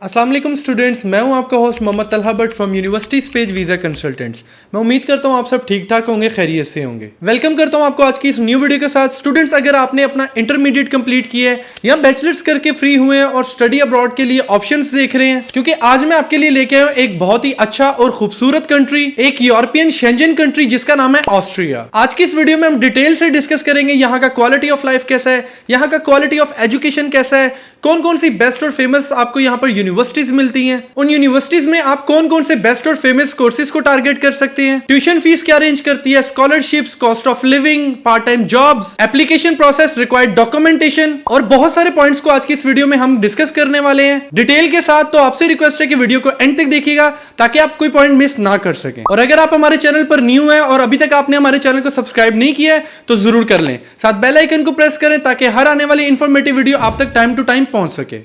अस्सलाम वालेकुम स्टूडेंट्स, मैं हूं आपका host Mohammad Talha Bhat from university Space visa consultants. मैं उम्मीद करता हूं आप सब ठीक ठाक होंगे, खैरियत से होंगे। वेलकम करता हूं आपको आज की इस न्यू वीडियो के साथ। स्टूडेंट्स, अगर आपने अपना इंटरमीडिएट कंप्लीट किया है या बैचलर्स करके फ्री हुए हैं और स्टडी अब्रॉड के लिए ऑप्शंस देख रहे हैं, क्योंकि आज मैं आपके लिए लेके आया हूं एक बहुत ही अच्छा और खूबसूरत कंट्री, एक यूरोपियन शेंजन कंट्री जिसका नाम है ऑस्ट्रिया। आज की इस वीडियो में हम डिटेल से डिस्कस करेंगे यहाँ का क्वालिटी ऑफ लाइफ कैसा है, यहाँ का क्वालिटी ऑफ एजुकेशन कैसा है, कौन कौन सी बेस्ट और फेमस आपको यहाँ पर यूनिवर्सिटीज मिलती हैं, उन यूनिवर्सिटीज में आप कौन कौन से बेस्ट और फेमस कोर्सेज को टारगेट कर सकते हैं, ट्यूशन फीस क्या अरेंज करती है, scholarships, cost of living, part time jobs, application process, required documentation और बहुत सारे पॉइंट्स को आज की इस वीडियो में हम डिस्कस करने वाले हैं डिटेल के साथ। तो आपसे रिक्वेस्ट है कि वीडियो को एंड तक देखिएगा ताकि आप कोई पॉइंट मिस ना कर सकें। और अगर आप हमारे चैनल पर न्यू है और अभी तक आपने हमारे चैनल को सब्सक्राइब नहीं किया है तो जरूर कर लें, साथ बेल आइकन को प्रेस करें ताकि हर आने वाली इंफॉर्मेटिव वीडियो आप तक टाइम टू टाइम पहुंच सके।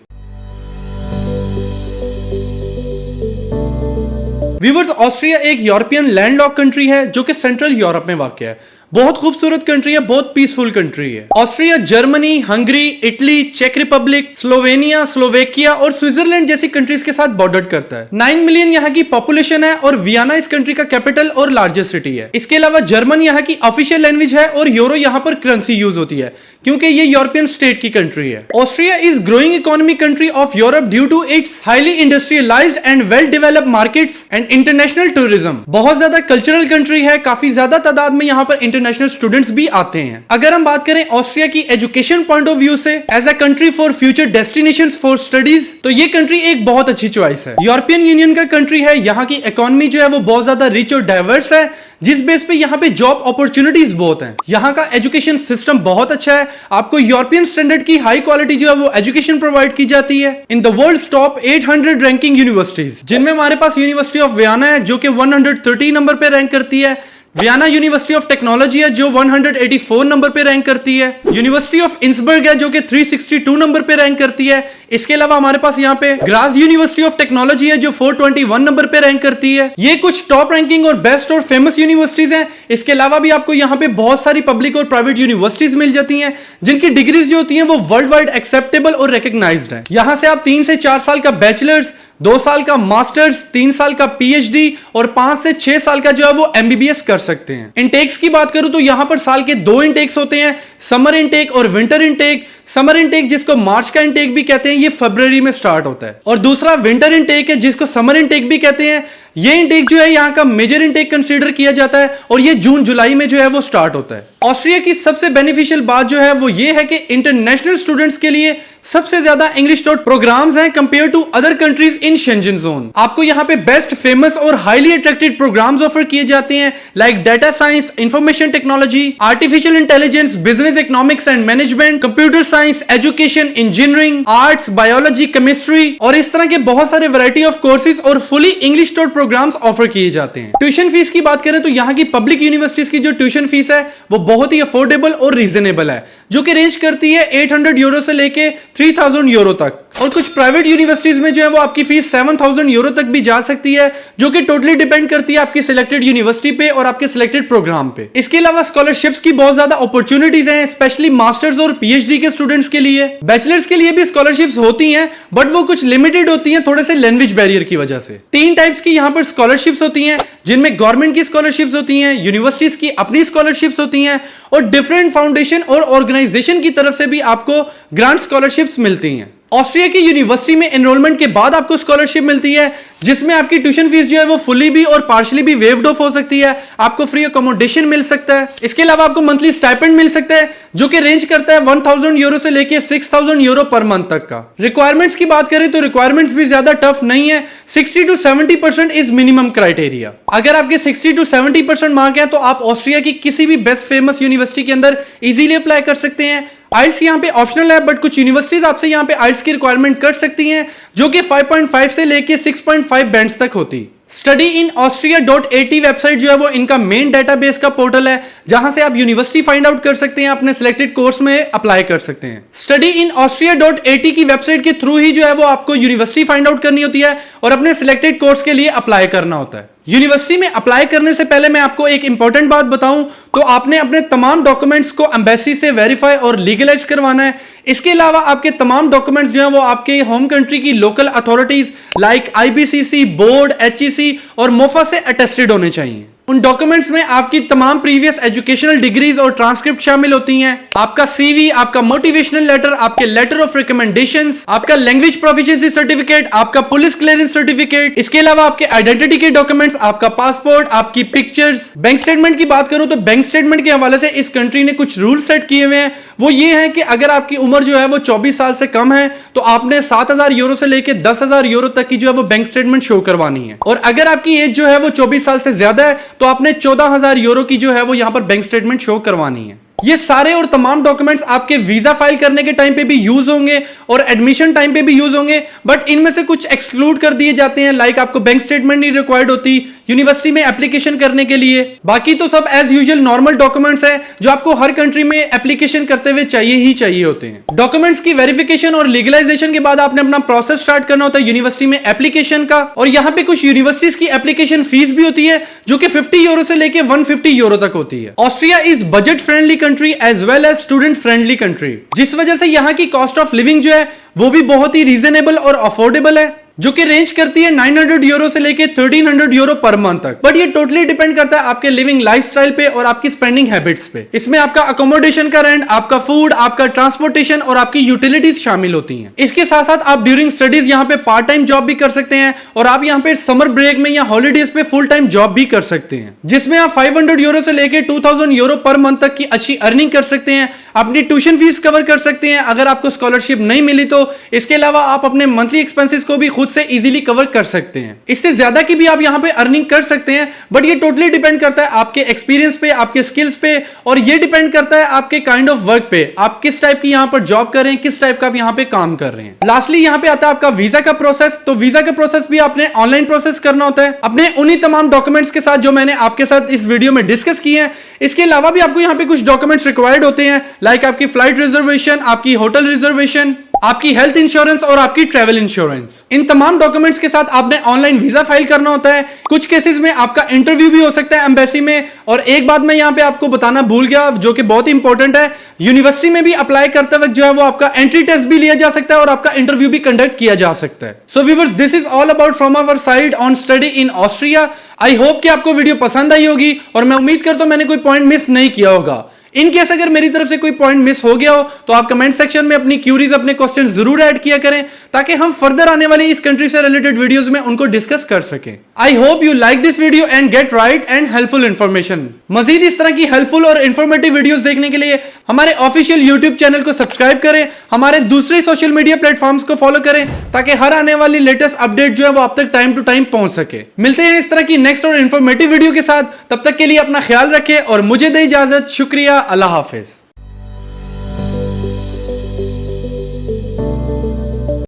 व्यूअर्स, ऑस्ट्रिया एक यूरोपियन लैंडलॉक कंट्री है जो कि सेंट्रल यूरोप में वाक़या है। बहुत खूबसूरत कंट्री है, बहुत पीसफुल कंट्री है। ऑस्ट्रिया जर्मनी, हंगरी, इटली, चेक रिपब्लिक, स्लोवेनिया, स्लोवेकिया और स्विट्जरलैंड जैसी कंट्रीज के साथ बॉर्डर करता है। 9 मिलियन यहाँ की पॉपुलेशन है और वियना इस कंट्री का कैपिटल और लार्जेस्ट सिटी है। इसके अलावा जर्मन यहाँ की ऑफिशियल लैंग्वेज है और यूरो यहाँ पर करेंसी यूज होती है क्योंकि ये यूरोपियन स्टेट की कंट्री है। Austria is growing economy country of Europe due to its highly industrialised and well developed markets and international tourism. बहुत ज्यादा कल्चरल कंट्री है, काफी ज्यादा तादाद में यहाँ पर इंटरनेशनल स्टूडेंट्स भी आते हैं। अगर हम बात करें ऑस्ट्रिया की एजुकेशन पॉइंट ऑफ व्यू से as a country for future destinations for studies, तो ये कंट्री एक बहुत अच्छी चॉइस है। यूरोपियन यूनियन का कंट्री है, यहाँ की इकोनॉमी जो है वो बहुत ज्यादा रिच और डाइवर्स है, जिस बेस पे यहाँ पे जॉब अपॉर्चुनिटीज बहुत हैं। यहाँ का एजुकेशन सिस्टम बहुत अच्छा है, आपको यूरोपियन स्टैंडर्ड की हाई क्वालिटी जो है वो एजुकेशन प्रोवाइड की जाती है। In the world top 800 ranking universities, जिनमें हमारे पास यूनिवर्सिटी ऑफ वियना है जो कि 130 नंबर पे रैंक करती है, वियना यूनिवर्सिटी ऑफ टेक्नोलॉजी है जो 184 नंबर पे रैंक करती है, यूनिवर्सिटी ऑफ इंसबर्ग है जो कि 362 नंबर पे रैंक करती है। इसके अलावा हमारे पास यहाँ पे ग्रास यूनिवर्सिटी ऑफ टेक्नोलॉजी है जो 421 नंबर पे रैंक करती है। ये कुछ टॉप रैंकिंग और बेस्ट और फेमस यूनिवर्सिटीज हैं। इसके अलावा भी आपको यहाँ पे बहुत सारी पब्लिक और प्राइवेट यूनिवर्सिटीज मिल जाती हैं जिनकी डिग्रीज जो होती हैं वो वर्ल्ड वाइड एक्सेप्टेबल और रिकॉग्नाइज्ड है। यहाँ से आप 3 से 4 साल का बैचलर्स, 2 साल का मास्टर्स, 3 साल का पीएचडी और 5 से 6 साल का जो है वो एमबीबीएस कर सकते हैं। इनटेक्स की बात करूं तो यहां पर साल के 2 इनटेक्स होते हैं, समर इनटेक और विंटर इनटेक। समर इनटेक जिसको मार्च का इनटेक भी कहते हैं, ये फरवरी में स्टार्ट होता है, और दूसरा विंटर इनटेक है जिसको समर इनटेक भी कहते हैं। ये इनटेक जो है यहाँ का मेजर इनटेक कंसीडर किया जाता है और ये जून जुलाई में जो है वो स्टार्ट होता है। ऑस्ट्रिया की सबसे बेनिफिशियल बात जो है वो ये है कि इंटरनेशनल स्टूडेंट्स के लिए सबसे ज्यादा इंग्लिश टॉट प्रोग्राम्स हैं compare to other countries in Schengen zone. आपको यहाँ पे बेस्ट, फेमस और हाईली अट्रैक्टिव प्रोग्राम्स ऑफर किए जाते हैं like data science, information technology, artificial intelligence, business economics and management, computer science, education, engineering, arts, biology, chemistry और इस तरह के बहुत सारे वैरायटी ऑफ कोर्सेज और fully English taught programmes offer किए जाते हैं। ट्यूशन फीस की बात करें तो यहाँ की पब्लिक यूनिवर्सिटीज की जो ट्यूशन फीस है वो बहुत ही अफोर्डेबल और रीजनेबल है, जो कि रेंज करती है 800 यूरो से लेके 3000 यूरो तक। और कुछ प्राइवेट यूनिवर्सिटीज में जो है वो आपकी फीस 7000 यूरो तक भी जा सकती है, जो कि टोटली डिपेंड करती है आपकी सिलेक्टेड यूनिवर्सिटी पे और आपके सिलेक्टेड प्रोग्राम पे। इसके अलावा स्कॉलरशिप्स की बहुत ज्यादा अपॉर्चुनिटीज हैं, स्पेशली मास्टर्स और पीएचडी के स्टूडेंट्स के लिए। बैचलर्स के लिए भी स्कॉलरशिप्स होती हैं बट वो कुछ लिमिटेड होती हैं थोड़े से लैंग्वेज बैरियर की वजह से। 3 टाइप्स की यहाँ पर स्कॉलरशिप्स होती हैं, जिनमें गवर्नमेंट की स्कॉलरशिप्स होती हैं, यूनिवर्सिटीज की अपनी स्कॉलरशिप्स होती हैं और डिफरेंट फाउंडेशन और ऑर्गेनाइजेशन की तरफ से भी आपको ग्रांट स्कॉलरशिप्स मिलती हैं। ऑस्ट्रिया की यूनिवर्सिटी में एनरोलमेंट के बाद आपको स्कॉलरशिप मिलती है जिसमें आपकी ट्यूशन फीस जो है वो फुली भी और पार्शली भी वेव्ड ऑफ हो सकती है, आपको फ्री अकोमोडेशन मिल सकता है। इसके अलावा आपको मंथली स्टाइपेंड मिल सकता है जो कि रेंज करता है 1000 यूरो से लेके 6000 यूरो पर मंथ तक का। रिक्वायरमेंट्स की बात करें तो रिक्वायरमेंट्स भी ज्यादा टफ नहीं है, 60 to 70% इज मिनिमम क्राइटेरिया। अगर आपके 60 to 70% मार्क है तो आप ऑस्ट्रिया की किसी भी बेस्ट फेमस यूनिवर्सिटी के अंदर इजीली अप्लाई कर सकते हैं। आइल्स यहाँ पे ऑप्शनल है बट कुछ यूनिवर्सिटीज आपसे यहाँ पे आइल्स की रिक्वायरमेंट कर सकती हैं जो कि 5.5 से लेके 6.5 बैंड्स तक होती। studyinaustria.at वेबसाइट जो है वो इनका मेन डेटाबेस का पोर्टल है जहां से आप यूनिवर्सिटी फाइंड आउट कर सकते हैं, अपने सिलेक्टेड कोर्स में अप्लाई कर सकते हैं। studyinaustria.at की वेबसाइट के थ्रू ही जो है वो आपको यूनिवर्सिटी फाइंड आउट करनी होती है और अपने सिलेक्टेड कोर्स के लिए अप्लाई करना होता है। यूनिवर्सिटी में अप्लाई करने से पहले मैं आपको एक इंपॉर्टेंट बात बताऊं तो आपने अपने तमाम डॉक्यूमेंट्स को एम्बेसी से वेरीफाई और लीगलाइज करवाना है। इसके अलावा आपके तमाम डॉक्यूमेंट्स जो हैं वो आपके होम कंट्री की local authorities like IBCC, board, HEC और मोफा से अटेस्टेड होने चाहिए। उन डॉक्यूमेंट्स में आपकी तमाम प्रीवियस एजुकेशनल डिग्रीज और ट्रांसक्रिप्ट शामिल होती हैं, आपका सीवी, आपका मोटिवेशनल लेटर, आपके लेटर ऑफ रिकमेंडेशंस, आपका लैंग्वेज प्रोफिशिएंसी सर्टिफिकेट, आपका पुलिस क्लियरेंस सर्टिफिकेट, इसके अलावा आपके आइडेंटिटी के डॉक्यूमेंट्स, आपका पासपोर्ट, आपकी पिक्चर्स। बैंक स्टेटमेंट की बात करूं तो बैंक स्टेटमेंट के हवाले से इस कंट्री ने कुछ रूल सेट किए हुए हैं। वो ये है कि अगर आपकी उम्र जो है वो 24 साल से कम है तो आपने 7,000 यूरो से लेकर 10,000 यूरो तक की जो है वो बैंक स्टेटमेंट शो करवानी है, और अगर आपकी एज जो है वो 24 साल से ज्यादा है तो आपने 14,000 यूरो की जो है वो यहां पर बैंक स्टेटमेंट शो करवानी है। ये सारे और तमाम डॉक्यूमेंट्स आपके वीजा फाइल करने के टाइम पे भी यूज होंगे और एडमिशन टाइम पे भी यूज होंगे, बट इनमें से कुछ एक्सक्लूड कर दिए जाते हैं, लाइक आपको बैंक स्टेटमेंट नहीं रिक्वायर्ड होती यूनिवर्सिटी में एप्लीकेशन करने के लिए। बाकी तो सब एज यूजुअल नॉर्मल डॉक्यूमेंट्स है जो आपको हर कंट्री में एप्लीकेशन करते हुए चाहिए होते हैं। डॉक्यूमेंट्स की वेरिफिकेशन और लीगलाइजेशन के बाद आपने अपना प्रोसेस स्टार्ट करना होता है यूनिवर्सिटी में एप्लीकेशन का, और यहाँ पे कुछ यूनिवर्सिटीज की एप्लीकेशन फीस भी होती है जो कि 50 यूरो से लेके 150 यूरो तक होती है। Austria is budget friendly country as well as student friendly country, जिस वजह से यहाँ की कॉस्ट ऑफ लिविंग जो है वो भी बहुत ही रीजनेबल और अफोर्डेबल है, जो कि रेंज करती है 900 यूरो से लेके 1300 यूरो पर मंथ तक। बट ये टोटली डिपेंड करता है आपके लिविंग लाइफस्टाइल पे और आपकी स्पेंडिंग हैबिट्स पे। इसमें आपका अकोमोडेशन का रेंट, आपका फूड, आपका ट्रांसपोर्टेशन और आपकी यूटिलिटीज शामिल होती हैं। इसके साथ साथ आप ड्यूरिंग स्टडीज यहाँ पे पार्ट टाइम जॉब भी कर सकते हैं, और आप यहाँ पे समर ब्रेक में या हॉलीडेज पे फुल टाइम जॉब भी कर सकते हैं, जिसमें आप 500 यूरो से लेके 2000 यूरो पर मंथ तक की अच्छी अर्निंग कर सकते हैं, अपनी ट्यूशन फीस कवर कर सकते हैं अगर आपको स्कॉलरशिप नहीं मिली तो। इसके अलावा आप अपने मंथली एक्सपेंसेस को भी खुद से इजीली कवर कर सकते हैं। इससे ज्यादा की भी आप यहाँ पे अर्निंग कर सकते हैं, बट ये टोटली डिपेंड करता है आपके एक्सपीरियंस पे, आपके स्किल्स पे, और ये डिपेंड करता है आपके काइंड ऑफ वर्क पे, आप किस टाइप की यहाँ पर जॉब कर रहे हैं, किस टाइप का आप यहाँ पे काम कर रहे हैं। लास्टली यहाँ पे आता है आपका वीजा का प्रोसेस। तो वीजा का प्रोसेस भी आपने ऑनलाइन प्रोसेस करना होता है अपने उन्हीं तमाम डॉक्यूमेंट्स के साथ जो मैंने आपके साथ इस वीडियो में डिस्कस किए हैं। इसके अलावा भी आपको यहाँ पे कुछ डॉक्यूमेंट्स रिक्वायर्ड होते हैं, लाइक आपकी फ्लाइट रिजर्वेशन, आपकी होटल रिजर्वेशन, आपकी हेल्थ इंश्योरेंस और आपकी ट्रैवल इंश्योरेंस। इन तमाम डॉक्यूमेंट्स के साथ आपने ऑनलाइन वीजा फाइल करना होता है। कुछ केसेस में आपका इंटरव्यू भी हो सकता है एम्बेसी में। और एक बात मैं यहाँ पे आपको बताना भूल गया जो कि बहुत इंपॉर्टेंट है, यूनिवर्सिटी में भी अप्लाई करते वक्त जो है वो आपका एंट्री टेस्ट भी लिया जा सकता है और आपका इंटरव्यू भी कंडक्ट किया जा सकता है। So viewers, this is all about from our side on study in Austria. I hope कि आपको वीडियो पसंद आई होगी, और मैं उम्मीद करता हूं मैंने कोई पॉइंट मिस नहीं किया होगा। इन केस अगर मेरी तरफ से कोई पॉइंट मिस हो गया हो तो आप कमेंट सेक्शन में अपनी क्यूरीज, अपने क्वेश्चन जरूर ऐड किया करें, ताकि हम फर्दर आने वाली इस कंट्री से रिलेटेड वीडियोस में उनको डिस्कस कर सकें। I hope you like this video and get right and helpful information. मजीद इस तरह की हेल्पफुल और इन्फॉर्मेटिव वीडियोस देखने के लिए हमारे ऑफिशियल यूट्यूब चैनल को सब्सक्राइब करें, हमारे दूसरे सोशल मीडिया प्लेटफॉर्म्स को फॉलो करें, ताकि हर आने वाली लेटेस्ट अपडेट जो है वो आप तक टाइम टू टाइम पहुंच सके। मिलते हैं इस तरह की नेक्स्ट और इन्फॉर्मेटिव वीडियो के साथ, तब तक के लिए अपना ख्याल रखें और मुझे दे इजाजत। शुक्रिया, अल्लाह हाफिज।